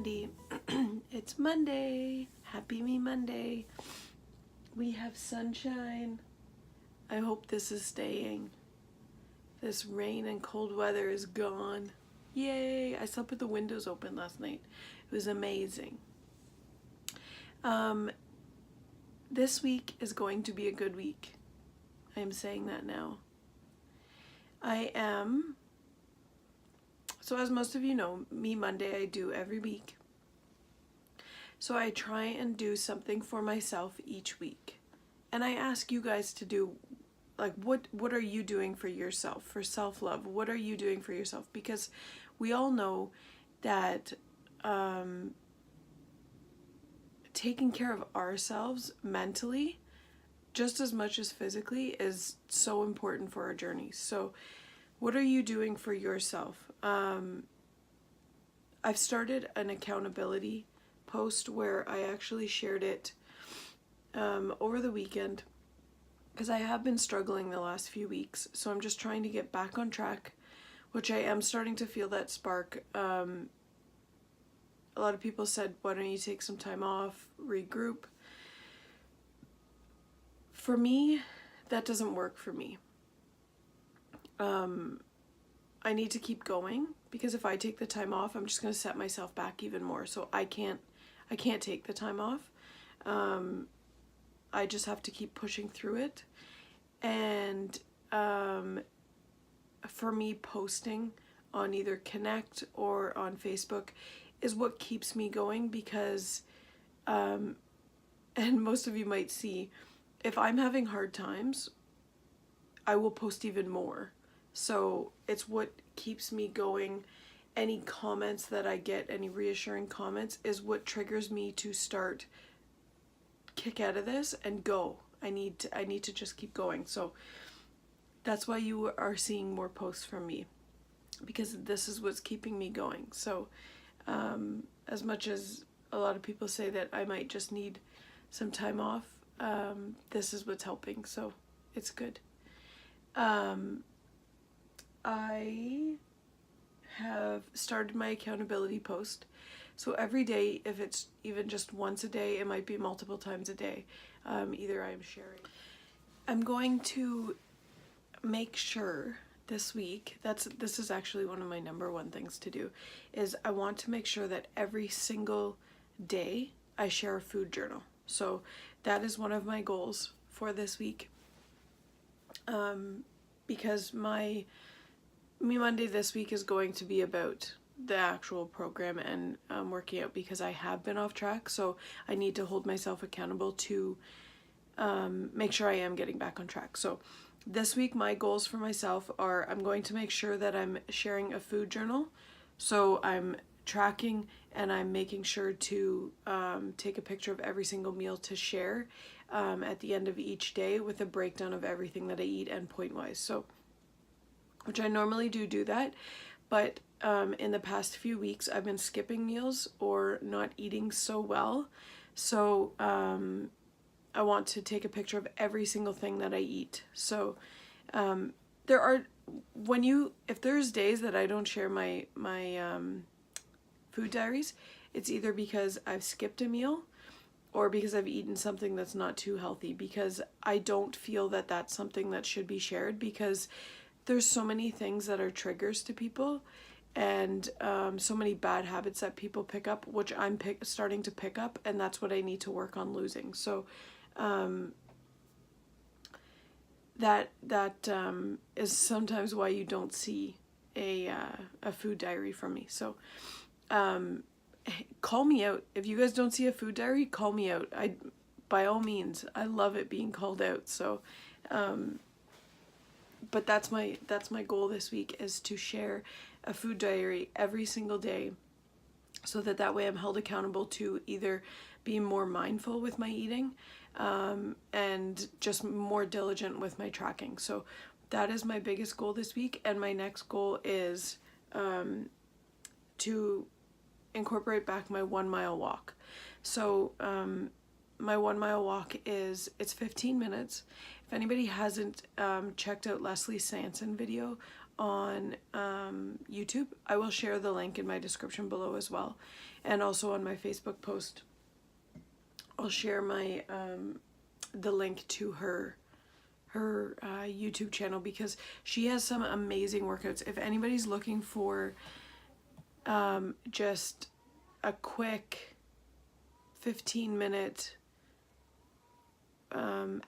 Alrighty, it's Monday. Happy Me Monday. We have sunshine. I hope this is staying. This rain and cold weather is gone. Yay! I slept with the windows open last night. It was amazing. This week is going to be a good week. I am saying that now. So as most of you know, Me Monday I do every week. So I try and do something for myself each week. And I ask you guys to do, like, what are you doing for yourself, for self-love? What are you doing for yourself? Because we all know that taking care of ourselves mentally, just as much as physically, is so important for our journeys. So what are you doing for yourself? I've started an accountability post where I actually shared it over the weekend because I have been struggling the last few weeks. So I'm just trying to get back on track, which I am starting to feel that spark. A lot of people said, why don't you take some time off, regroup? For me, that doesn't work for me. I need to keep going because if I take the time off, I'm just going to set myself back even more. So I can't take the time off. I just have to keep pushing through it. And for me, posting on either Connect or on Facebook is what keeps me going because, and most of you might see, if I'm having hard times, I will post even more. So it's what keeps me going. Any comments that I get, any reassuring comments, is what triggers me to start, kick out of this and go. I need to just keep going. So that's why you are seeing more posts from me, because this is what's keeping me going. So as much as a lot of people say that I might just need some time off, this is what's helping. So it's good. I have started my accountability post. So every day, if it's even just once a day, it might be multiple times a day. Either I'm sharing. I'm going to make sure this week, this is actually one of my number one things to do, is I want to make sure that every single day I share a food journal. So that is one of my goals for this week. Because my Me Monday this week is going to be about the actual program and working out, because I have been off track. So I need to hold myself accountable to make sure I am getting back on track. So this week my goals for myself are, I'm going to make sure that I'm sharing a food journal. So I'm tracking and I'm making sure to take a picture of every single meal to share at the end of each day with a breakdown of everything that I eat and point-wise. So, which I normally do that, but in the past few weeks I've been skipping meals or not eating so well. So I want to take a picture of every single thing that I eat. So if there's days that I don't share my food diaries, it's either because I've skipped a meal or because I've eaten something that's not too healthy, because I don't feel that that's something that should be shared, because there's so many things that are triggers to people, and so many bad habits that people pick up, which I'm starting to pick up, and that's what I need to work on losing. So that is sometimes why you don't see a food diary from me. So call me out. If you guys don't see a food diary, call me out. By all means, I love it being called out. So but that's my goal this week, is to share a food diary every single day, so that way I'm held accountable to either be more mindful with my eating and just more diligent with my tracking. So that is my biggest goal this week. And my next goal is to incorporate back my 1 mile walk. So my 1 mile walk it's 15 minutes. If anybody hasn't checked out Leslie Sanson video on YouTube. I will share the link in my description below as well, and also on my Facebook post I'll share my the link to her YouTube channel, because she has some amazing workouts. If anybody's looking for just a quick 15-minute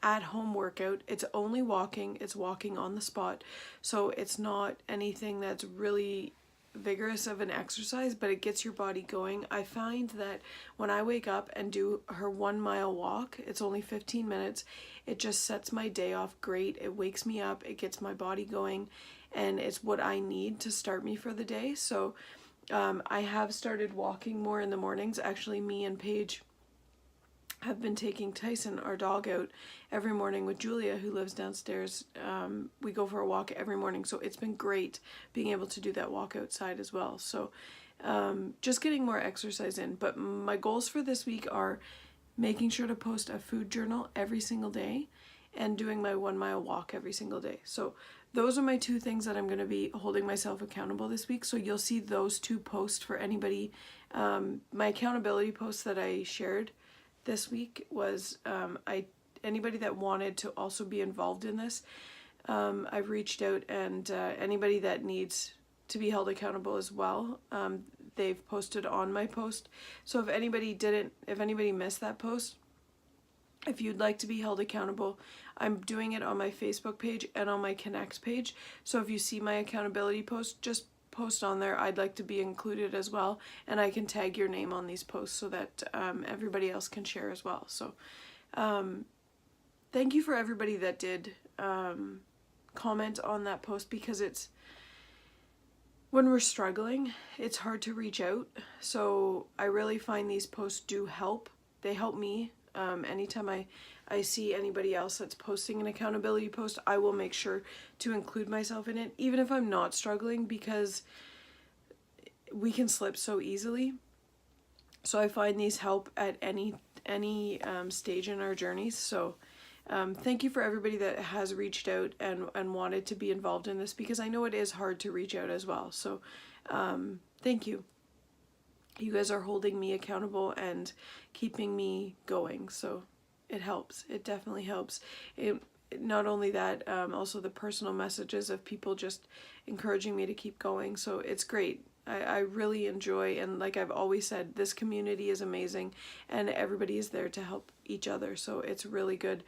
at-home workout, it's only walking, it's walking on the spot, so it's not anything that's really vigorous of an exercise, but it gets your body going. I find that when I wake up and do her 1 mile walk, it's only 15 minutes, it just sets my day off great. It wakes me up, it gets my body going, and it's what I need to start me for the day. So I have started walking more in the mornings. Actually, me and Paige have been taking Tyson, our dog, out every morning with Julia, who lives downstairs. We go for a walk every morning, so it's been great being able to do that walk outside as well. So just getting more exercise in. But my goals for this week are making sure to post a food journal every single day and doing my 1 mile walk every single day. So those are my 2 things that I'm going to be holding myself accountable this week. So you'll see those 2 posts for anybody. My accountability post that I shared this week was anybody that wanted to also be involved in this. I've reached out, and anybody that needs to be held accountable as well, they've posted on my post. So if anybody missed that post, if you'd like to be held accountable, I'm doing it on my Facebook page and on my Connect page. So if you see my accountability post, just post on there, I'd like to be included as well, and I can tag your name on these posts so that everybody else can share as well. So thank you for everybody that did comment on that post, because when we're struggling, it's hard to reach out. So I really find these posts do help. They help me. Anytime I see anybody else that's posting an accountability post, I will make sure to include myself in it, even if I'm not struggling, because we can slip so easily. So I find these help at any stage in our journeys. So thank you for everybody that has reached out and wanted to be involved in this, because I know it is hard to reach out as well. So thank you. You guys are holding me accountable and keeping me going, so it helps. It definitely helps. Not only that, also the personal messages of people just encouraging me to keep going, so it's great. I really enjoy, and like I've always said, this community is amazing, and everybody is there to help each other, so it's really good.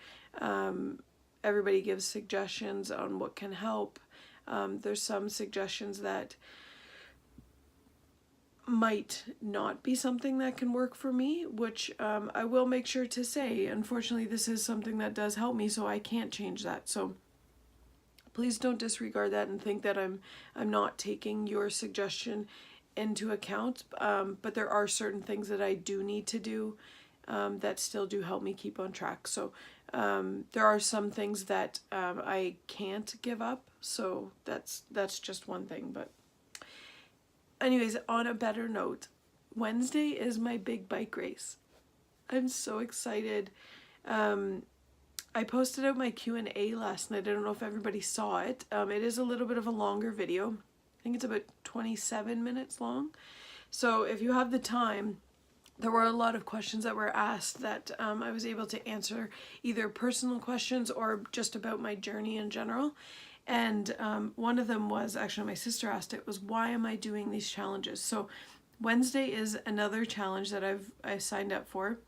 Everybody gives suggestions on what can help. There's some suggestions that might not be something that can work for me, which I will make sure to say, unfortunately, this is something that does help me, so I can't change that. So please don't disregard that and think that I'm not taking your suggestion into account. But there are certain things that I do need to do that still do help me keep on track. So there are some things that I can't give up. So that's just one thing. But anyways, on a better note, Wednesday is my big bike race. I'm so excited. I posted out my Q&A last night. I don't know if everybody saw it. It is a little bit of a longer video. I think it's about 27 minutes long. So if you have the time, there were a lot of questions that were asked that I was able to answer, either personal questions or just about my journey in general. And one of them was, actually my sister asked it, was why am I doing these challenges? So Wednesday is another challenge that I've signed up for.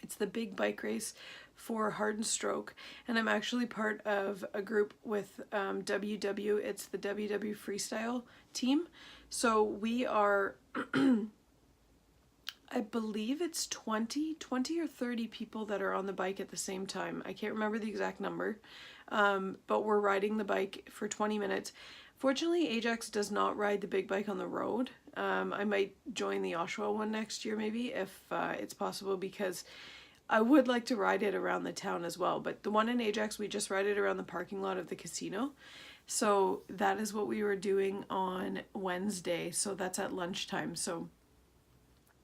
It's the big bike race for heart and stroke, and I'm actually part of a group with WW. It's the WW Freestyle team. So we are I believe it's 20 or 30 people that are on the bike at the same time. I can't remember the exact number, but we're riding the bike for 20 minutes. Fortunately, Ajax does not ride the big bike on the road. I might join the Oshawa one next year maybe, if it's possible, because I would like to ride it around the town as well. But the one in Ajax, we just ride it around the parking lot of the casino. So that is what we were doing on Wednesday. So that's at lunchtime. So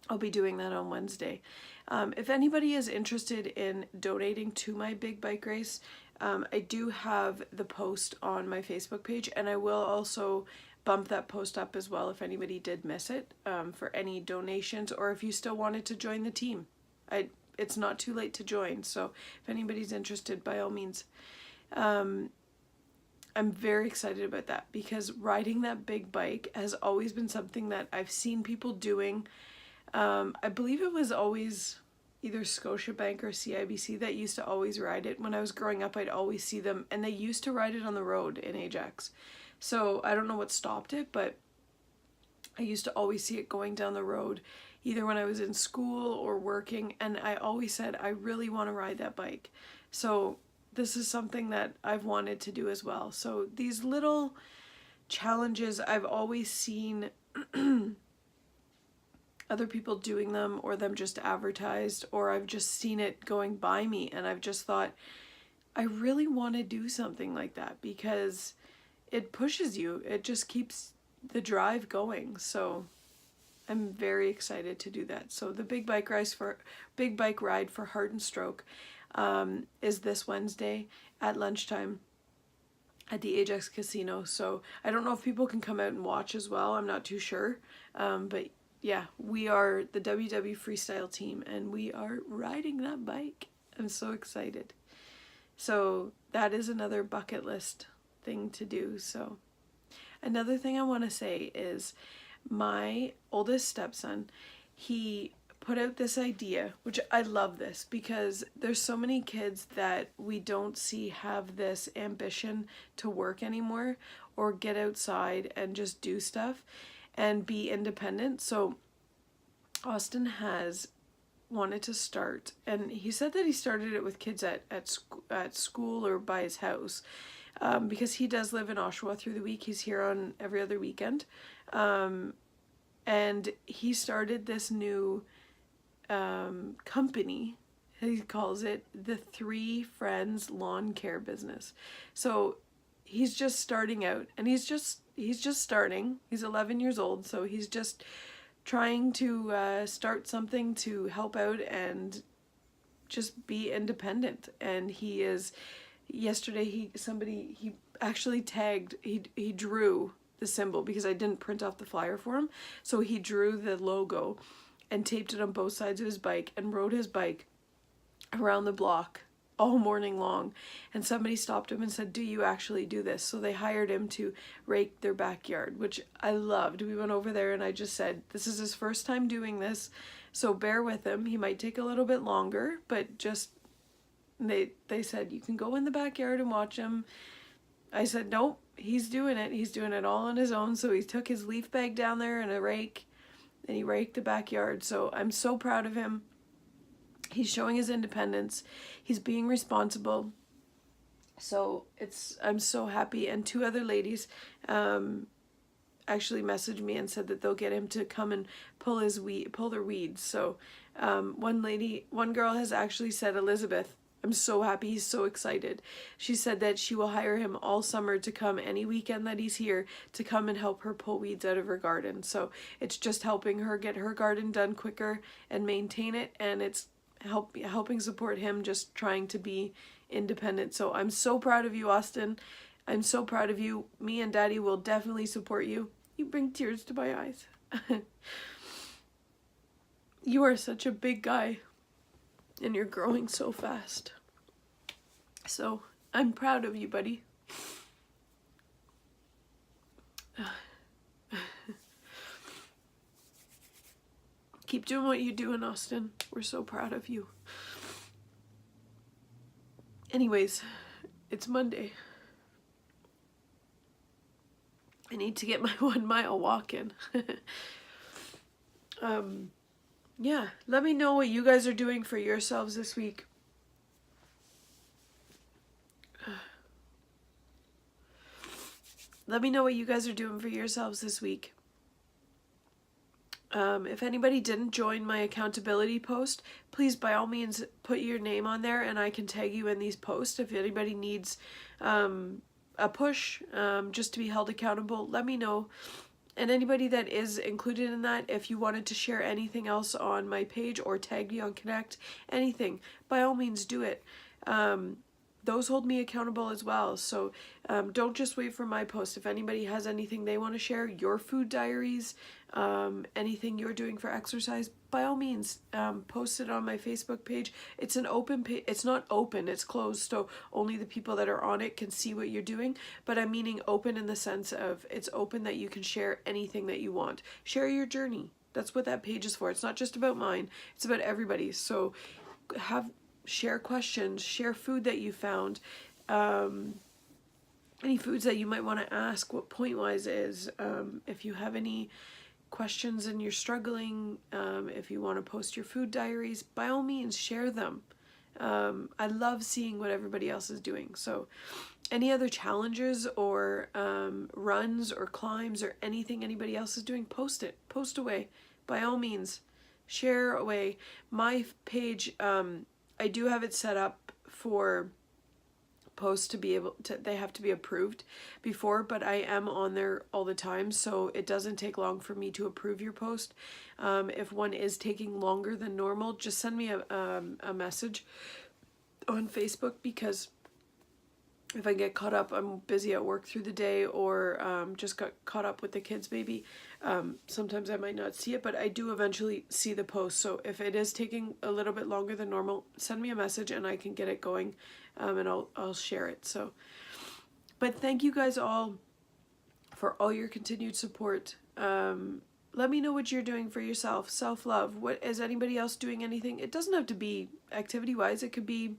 I'll be doing that on Wednesday. If anybody is interested in donating to my big bike race, I do have the post on my Facebook page, and I will also bump that post up as well if anybody did miss it, for any donations, or if you still wanted to join the team. It's not too late to join, so if anybody's interested, by all means. I'm very excited about that because riding that big bike has always been something that I've seen people doing. I believe it was always either Scotiabank or CIBC that used to always ride it. When I was growing up, I'd always see them, and they used to ride it on the road in Ajax. So I don't know what stopped it, but I used to always see it going down the road, either when I was in school or working, and I always said, I really want to ride that bike. So this is something that I've wanted to do as well. So these little challenges, I've always seen other people doing them, or them just advertised, or I've just seen it going by me, and I've just thought, I really want to do something like that because it pushes you. It just keeps the drive going. So I'm very excited to do that. So the big bike ride for Heart and Stroke is this Wednesday at lunchtime at the Ajax Casino. So I don't know if people can come out and watch as well. I'm not too sure. But yeah, we are the WW Freestyle team, and we are riding that bike. I'm so excited. So that is another bucket list thing to do. So another thing I want to say is my oldest stepson, he put out this idea, which I love this because there's so many kids that we don't see have this ambition to work anymore or get outside and just do stuff and be independent. So Austin has wanted to start, and he said that he started it with kids at school or by his house, because he does live in Oshawa through the week. He's here on every other weekend, and he started this new company. He calls it the Three Friends Lawn Care Business. So he's just starting out, and he's just starting. He's 11 years old, so he's just trying to start something to help out and just be independent. And he is, yesterday he actually tagged, he drew the symbol because I didn't print off the flyer for him, so he drew the logo and taped it on both sides of his bike and rode his bike around the block all morning long. And somebody stopped him and said, do you actually do this? So they hired him to rake their backyard, which I loved. We went over there and I just said, this is his first time doing this, so bear with him. He might take a little bit longer, but just they said you can go in the backyard and watch him. I said, nope, he's doing it. He's doing it all on his own. So he took his leaf bag down there and a rake, and he raked the backyard. So I'm so proud of him. He's showing his independence. He's being responsible. So I'm so happy. And two other ladies actually messaged me and said that they'll get him to come and pull their weeds. So one girl has actually said, Elizabeth, I'm so happy. He's so excited. She said that she will hire him all summer to come any weekend that he's here to come and help her pull weeds out of her garden. So it's just helping her get her garden done quicker and maintain it, and it's helping support him just trying to be independent. So I'm so proud of you, Austin. I'm so proud of you. Me and Daddy will definitely support you. You bring tears to my eyes. You are such a big guy, and you're growing so fast. So I'm proud of you, buddy. Keep doing what you're doing, Austin. We're so proud of you. Anyways, it's Monday. I need to get my 1 mile walk in. Yeah, let me know what you guys are doing for yourselves this week. Let me know what you guys are doing for yourselves this week. If anybody didn't join my accountability post, please by all means put your name on there and I can tag you in these posts. If anybody needs a push just to be held accountable, let me know. And anybody that is included in that, if you wanted to share anything else on my page or tag me on Connect, anything, by all means do it. those hold me accountable as well. So don't just wait for my post. If anybody has anything they want to share, your food diaries, anything you're doing for exercise, by all means, post it on my Facebook page. It's an open page. It's not open, it's closed, so only the people that are on it can see what you're doing. But I'm meaning open in the sense of it's open that you can share anything that you want. Share your journey. That's what that page is for. It's not just about mine, it's about everybody's. So share questions, share food that you found, any foods that you might want to ask what Point Wise is. If you have any questions and you're struggling, if you want to post your food diaries, by all means share them. I love seeing what everybody else is doing. So any other challenges or runs or climbs or anything anybody else is doing, post it. Post away. By all means, share away. My page, I do have it set up for posts to be able to, they have to be approved before, but I am on there all the time, so it doesn't take long for me to approve your post. If one is taking longer than normal, just send me a message on Facebook, because if I get caught up, I'm busy at work through the day, or just got caught up with the kids maybe, sometimes I might not see it, but I do eventually see the post. So if it is taking a little bit longer than normal, send me a message and I can get it going, and I'll share it. So, but thank you guys all for all your continued support. Let me know what you're doing for yourself. Self-love. What is anybody else doing? Anything? It doesn't have to be activity-wise. It could be,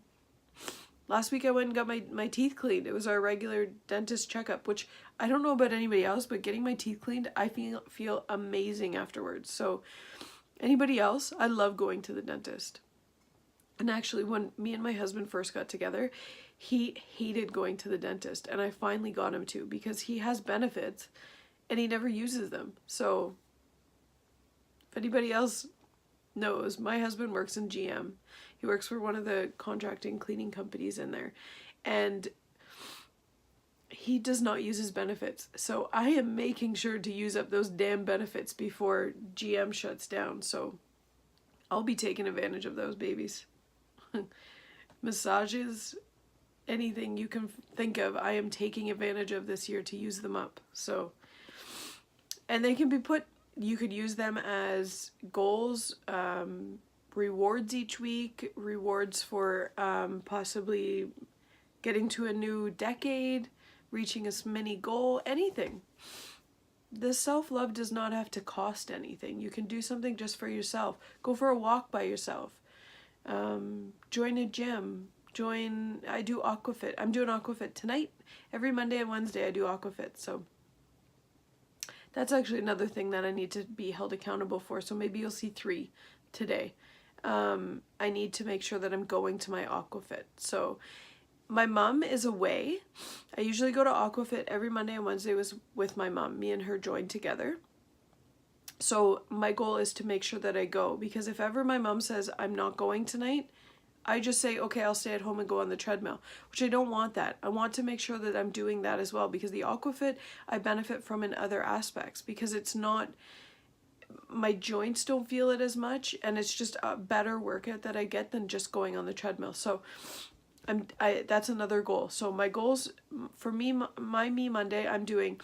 last week I went and got my teeth cleaned. It was our regular dentist checkup, which I don't know about anybody else, but getting my teeth cleaned, I feel amazing afterwards. So anybody else, I love going to the dentist. And actually, when me and my husband first got together, he hated going to the dentist, and I finally got him to, because he has benefits and he never uses them. So if anybody else knows, my husband works in GM. He works for one of the contracting cleaning companies in there, and he does not use his benefits. So I am making sure to use up those damn benefits before GM shuts down. So I'll be taking advantage of those babies. Massages, anything you can think of, I am taking advantage of this year to use them up. So, and they can be put, you could use them as goals, rewards each week, rewards for possibly getting to a new decade, reaching a mini goal, anything. The self-love does not have to cost anything. You can do something just for yourself. Go for a walk by yourself. Join a gym. I do aquafit. I'm doing aquafit tonight. Every Monday and Wednesday I do aquafit. So that's actually another thing that I need to be held accountable for. So maybe you'll see 3 today. I need to make sure that I'm going to my aquafit. So my mom is away. I usually go to aquafit every Monday and Wednesday with my mom. Me and her join together. So my goal is to make sure that I go, because if ever my mom says I'm not going tonight, I just say, okay, I'll stay at home and go on the treadmill, which I don't want that. I want to make sure that I'm doing that as well, because the aquafit I benefit from in other aspects, because it's not, my joints don't feel it as much, and it's just a better workout that I get than just going on the treadmill. So that's another goal. So my goals for me, my Me Monday, I'm doing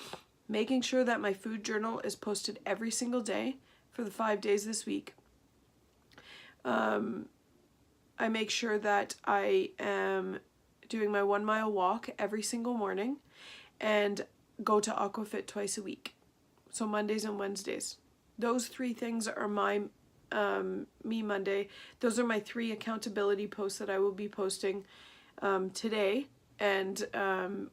making sure that my food journal is posted every single day for the 5 days this week. I make sure that I am doing my 1 mile walk every single morning, and go to aquafit twice a week. So Mondays and Wednesdays. Those 3 things are my Me Monday. Those are my 3 accountability posts that I will be posting today, and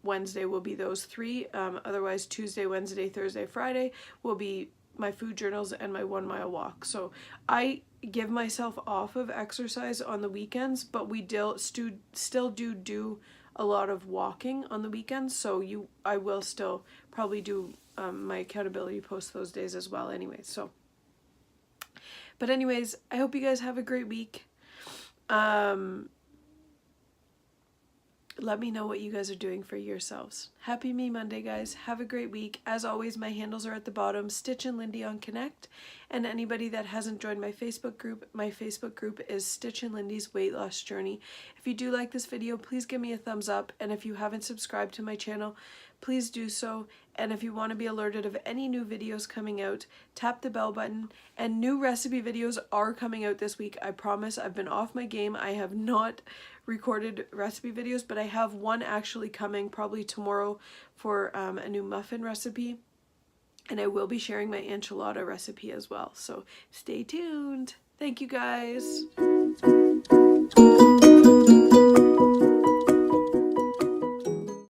Wednesday will be those 3. Otherwise, Tuesday, Wednesday, Thursday, Friday will be my food journals and my 1 mile walk. So I give myself off of exercise on the weekends, but we still do a lot of walking on the weekends. So I will still probably do my accountability posts those days as well anyway. So, but anyways, I hope you guys have a great week. Let me know what you guys are doing for yourselves. Happy Me Monday, guys. Have a great week. As always, my handles are at the bottom, Stitch and Lindy on Connect. And anybody that hasn't joined my Facebook group is Stitch and Lindy's Weight Loss Journey. If you do like this video, please give me a thumbs up, and if you haven't subscribed to my channel, please do so. And if you want to be alerted of any new videos coming out, tap the bell button. And new recipe videos are coming out this week. I promise. I've been off my game. I have not recorded recipe videos, but I have one actually coming probably tomorrow for a new muffin recipe. And I will be sharing my enchilada recipe as well. So stay tuned. Thank you guys.